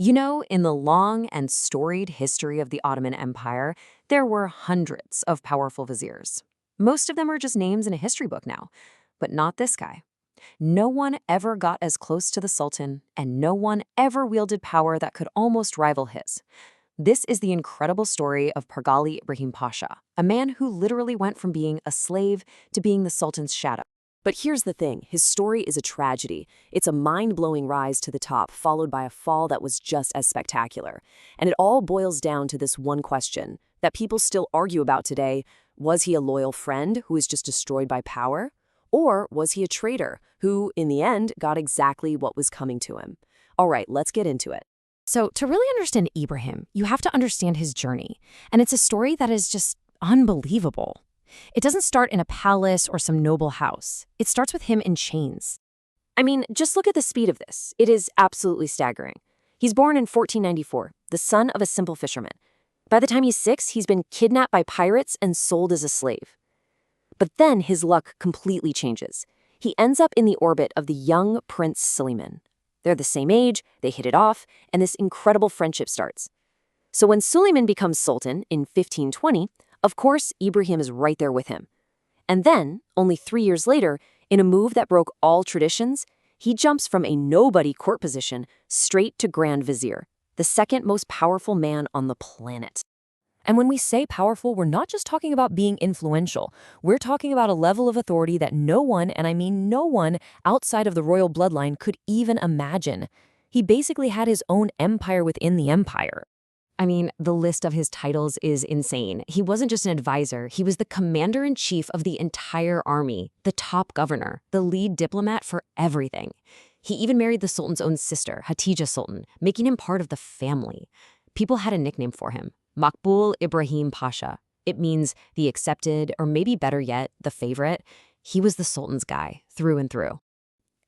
You know, in the long and storied history of the Ottoman Empire, there were hundreds of powerful viziers. Most of them are just names in a history book now, but not this guy. No one ever got as close to the Sultan, and no one ever wielded power that could almost rival his. This is the incredible story of Pargalı Ibrahim Pasha, a man who literally went from being a slave to being the Sultan's shadow. But here's the thing, his story is a tragedy. It's a mind-blowing rise to the top, followed by a fall that was just as spectacular. And it all boils down to this one question that people still argue about today. Was he a loyal friend who was just destroyed by power? Or was he a traitor who, in the end, got exactly what was coming to him? All right, let's get into it. So to really understand Ibrahim, you have to understand his journey. And it's a story that is just unbelievable. It doesn't start in a palace or some noble house. It starts with him in chains. I mean, just look at the speed of this. It is absolutely staggering. He's born in 1494, the son of a simple fisherman. By the time he's 6, he's been kidnapped by pirates and sold as a slave. But then his luck completely changes. He ends up in the orbit of the young Prince Suleiman. They're the same age, they hit it off, and this incredible friendship starts. So when Suleiman becomes Sultan in 1520, of course, Ibrahim is right there with him. And then, only 3 years later, in a move that broke all traditions, he jumps from a nobody court position straight to Grand Vizier, the second most powerful man on the planet. And when we say powerful, we're not just talking about being influential. We're talking about a level of authority that no one, and I mean no one, outside of the royal bloodline could even imagine. He basically had his own empire within the empire. I mean, the list of his titles is insane. He wasn't just an advisor, he was the commander-in-chief of the entire army, the top governor, the lead diplomat for everything. He even married the Sultan's own sister, Hatice Sultan, making him part of the family. People had a nickname for him, Maqbul Ibrahim Pasha. It means the accepted, or maybe better yet, the favorite. He was the Sultan's guy, through and through.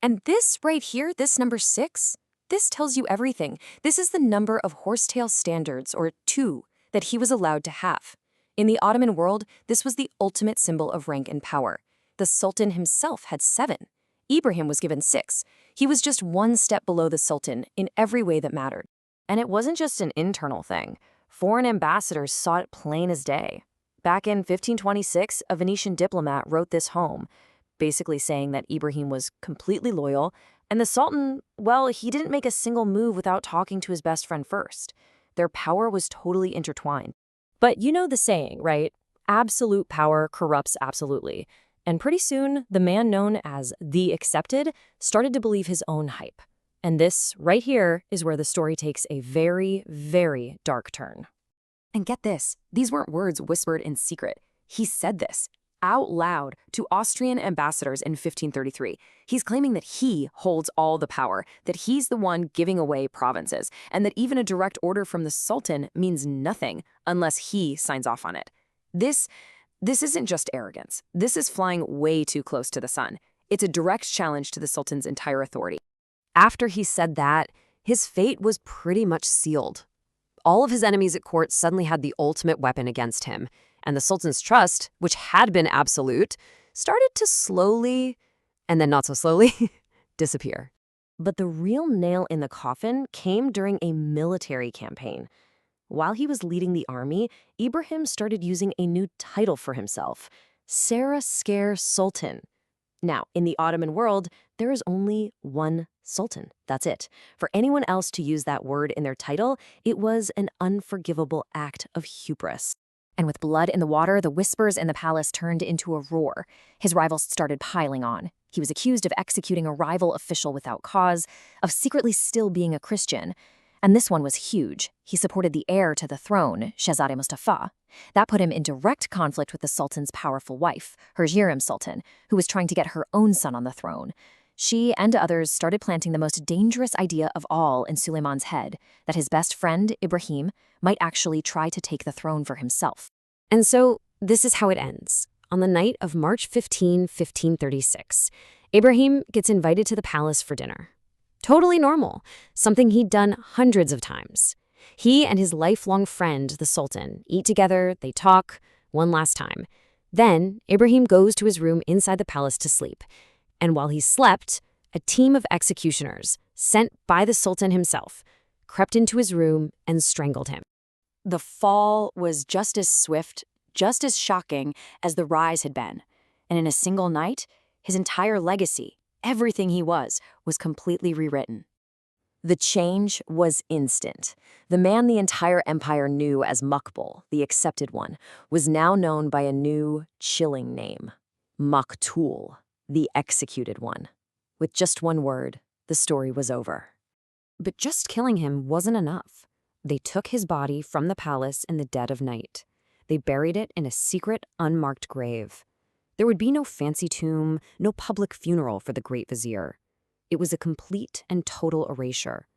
And this right here, this number 6, this tells you everything. This is the number of horsetail standards, or 2, that he was allowed to have. In the Ottoman world, this was the ultimate symbol of rank and power. The Sultan himself had 7. Ibrahim was given 6. He was just one step below the Sultan in every way that mattered. And it wasn't just an internal thing. Foreign ambassadors saw it plain as day. Back in 1526, a Venetian diplomat wrote this home, basically saying that Ibrahim was completely loyal, and the Sultan, well, he didn't make a single move without talking to his best friend first. Their power was totally intertwined. But you know the saying, right? Absolute power corrupts absolutely. And pretty soon, the man known as the Accepted started to believe his own hype. And this, right here, is where the story takes a very, very dark turn. And get this, these weren't words whispered in secret. He said this out loud to Austrian ambassadors in 1533. He's claiming that he holds all the power, that he's the one giving away provinces, and that even a direct order from the Sultan means nothing unless he signs off on it. This isn't just arrogance. This is flying way too close to the sun. It's a direct challenge to the Sultan's entire authority. After he said that, his fate was pretty much sealed. All of his enemies at court suddenly had the ultimate weapon against him, and the Sultan's trust, which had been absolute, started to slowly, and then not so slowly, disappear. But the real nail in the coffin came during a military campaign. While he was leading the army, Ibrahim started using a new title for himself, Sarah Scare Sultan. Now, in the Ottoman world, there is only one Sultan. That's it. For anyone else to use that word in their title, it was an unforgivable act of hubris. And with blood in the water, the whispers in the palace turned into a roar. His rivals started piling on. He was accused of executing a rival official without cause, of secretly still being a Christian. And this one was huge. He supported the heir to the throne, Shehzade Mustafa. That put him in direct conflict with the Sultan's powerful wife, her Yirim Sultan, who was trying to get her own son on the throne. She and others started planting the most dangerous idea of all in Suleiman's head, that his best friend, Ibrahim, might actually try to take the throne for himself. And so, this is how it ends. On the night of March 15, 1536, Ibrahim gets invited to the palace for dinner. Totally normal, something he'd done hundreds of times. He and his lifelong friend, the Sultan, eat together, they talk, one last time. Then, Ibrahim goes to his room inside the palace to sleep. And while he slept, a team of executioners, sent by the Sultan himself, crept into his room, and strangled him. The fall was just as swift, just as shocking as the rise had been. And in a single night, his entire legacy, everything he was completely rewritten. The change was instant. The man the entire empire knew as Maqbul, the accepted one, was now known by a new, chilling name. Maqtul, the executed one. With just one word, the story was over. But just killing him wasn't enough. They took his body from the palace in the dead of night. They buried it in a secret, unmarked grave. There would be no fancy tomb, no public funeral for the Great Vizier. It was a complete and total erasure.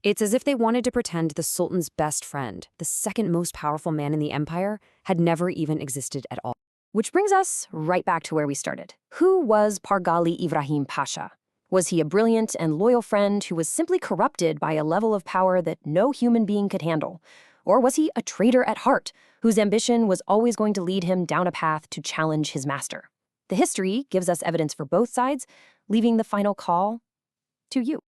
It's as if they wanted to pretend the Sultan's best friend, the second most powerful man in the empire, had never even existed at all. Which brings us right back to where we started. Who was Pargalı İbrahim Pasha? Was he a brilliant and loyal friend who was simply corrupted by a level of power that no human being could handle? Or was he a traitor at heart, whose ambition was always going to lead him down a path to challenge his master? The history gives us evidence for both sides, leaving the final call to you.